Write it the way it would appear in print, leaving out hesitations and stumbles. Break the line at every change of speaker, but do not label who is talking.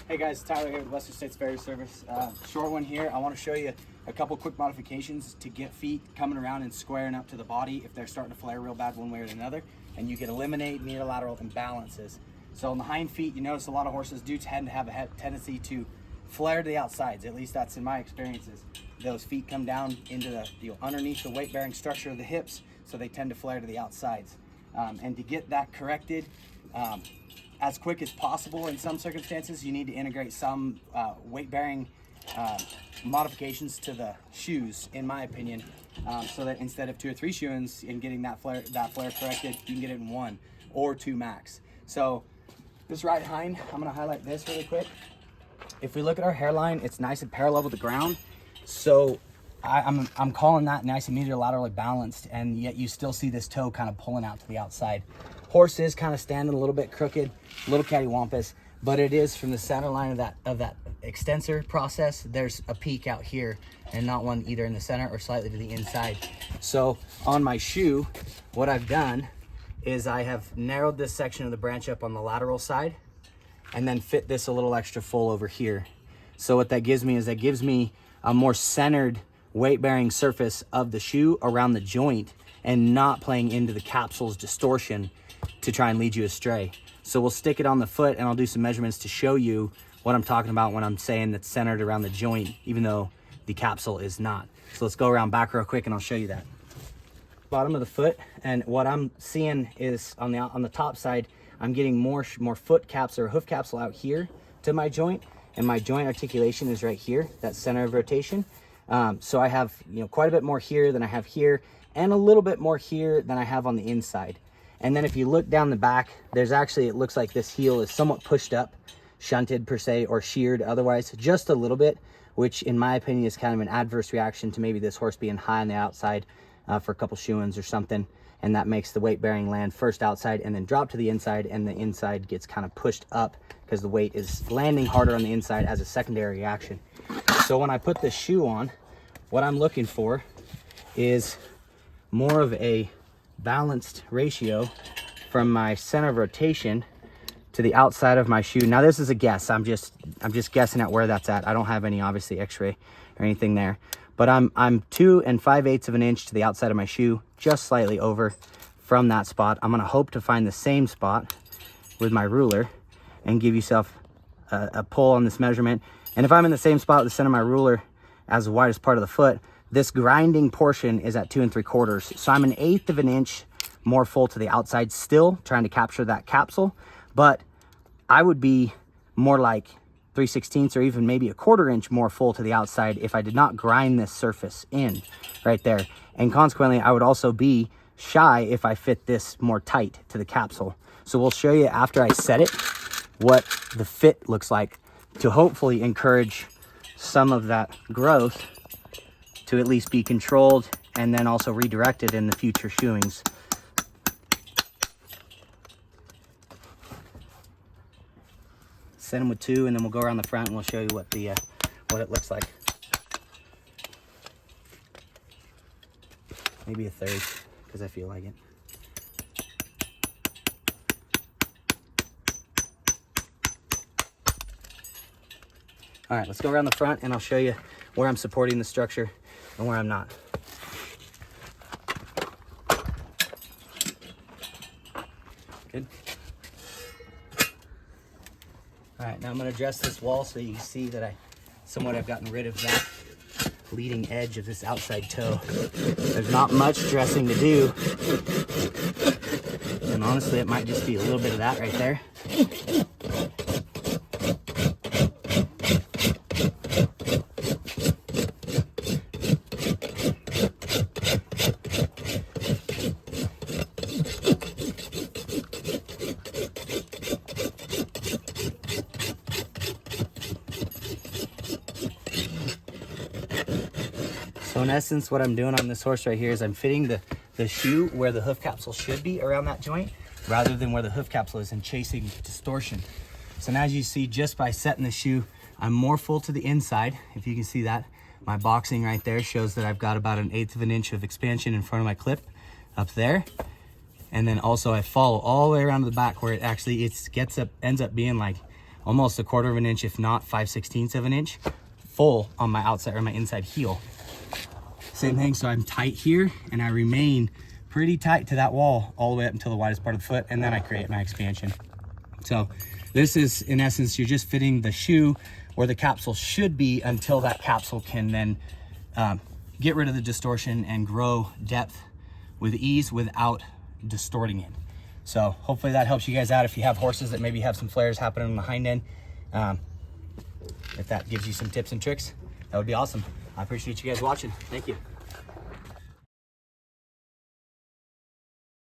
Hey guys, Tyler here with Western States Farrier Service. Short one here. I want to show you a couple quick modifications to get feet coming around and squaring up to the body if they're starting to flare real bad one way or another, and you can eliminate medial-lateral imbalances. So on the hind feet, you notice a lot of horses do tend to have a tendency to flare to the outsides. At least that's in my experiences. Those feet come down into the underneath the weight-bearing structure of the hips, so they tend to flare to the outsides. And to get that corrected, as quick as possible in some circumstances, you need to integrate some weight-bearing modifications to the shoes, in my opinion, so that instead of 2 or 3 shoe-ins in getting that flare corrected, you can get it in 1 or 2 max. So this right hind, I'm going to highlight this really quick. If we look at our hairline, it's nice and parallel with the ground, so I'm calling that nice and medial-laterally balanced, and yet you still see this toe kind of pulling out to the outside. Horse is kind of standing a little bit crooked, a little cattywampus, but it is from the center line of that extensor process. There's a peak out here and not one either in the center or slightly to the inside. So on my shoe, what I've done is I have narrowed this section of the branch up on the lateral side and then fit this a little extra full over here. So what that gives me is that gives me a more centered weight-bearing surface of the shoe around the joint and not playing into the capsule's distortion to try and lead you astray. So we'll stick it on the foot and I'll do some measurements to show you what I'm talking about when I'm saying that's centered around the joint, even though the capsule is not. So let's go around back real quick and I'll show you that. Bottom of the foot, and what I'm seeing is on the top side, I'm getting more foot capsule or hoof capsule out here to my joint, and my joint articulation is right here, that center of rotation. So I have quite a bit more here than I have here, and a little bit more here than I have on the inside. And then if you look down the back, there's actually, it looks like this heel is somewhat pushed up, shunted per se, or sheared otherwise, just a little bit, which in my opinion is kind of an adverse reaction to maybe this horse being high on the outside for a couple shoe-ins or something. And that makes the weight-bearing land first outside and then drop to the inside, and the inside gets kind of pushed up because the weight is landing harder on the inside as a secondary reaction. So when I put this shoe on, what I'm looking for is more of a balanced ratio from my center of rotation to the outside of my shoe. Now this is a guess. I'm just guessing at where that's at. I don't have any obviously x-ray or anything there, but I'm 2 5/8 of an inch to the outside of my shoe, just slightly over from that spot. I'm gonna hope to find the same spot with my ruler and give yourself a pull on this measurement. And if I'm in the same spot at the center of my ruler as the widest part of the foot, this grinding portion is at 2 3/4. So I'm an 1/8 of an inch more full to the outside, still trying to capture that capsule, but I would be more like 3/16 or even maybe 1/4 inch more full to the outside if I did not grind this surface in right there. And consequently, I would also be shy if I fit this more tight to the capsule. So we'll show you after I set it what the fit looks like to hopefully encourage some of that growth to at least be controlled and then also redirected in the future shoeings. Set them with 2, and then we'll go around the front and we'll show you what it looks like. Maybe a 1/3 because I feel like it. All right, let's go around the front and I'll show you where I'm supporting the structure and where I'm not. Good. All right, now I'm going to adjust this wall so you can see that I've gotten rid of that leading edge of this outside toe. There's not much dressing to do, and honestly it might just be a little bit of that right there. So in essence, what I'm doing on this horse right here is I'm fitting the shoe where the hoof capsule should be around that joint rather than where the hoof capsule is, and chasing distortion. So now as you see, just by setting the shoe, I'm more full to the inside. If you can see that, my boxing right there shows that I've got about an 1/8 of an inch of expansion in front of my clip up there. And then also I follow all the way around to the back where it actually ends up being like almost 1/4 of an inch, if not 5/16 of an inch, full on my outside or my inside heel. Same thing, so I'm tight here and I remain pretty tight to that wall all the way up until the widest part of the foot, and then I create my expansion. So this is, in essence, you're just fitting the shoe where the capsule should be until that capsule can then get rid of the distortion and grow depth with ease without distorting it. So hopefully that helps you guys out if you have horses that maybe have some flares happening on the hind end. If that gives you some tips and tricks, that would be awesome. I appreciate you guys watching. Thank you.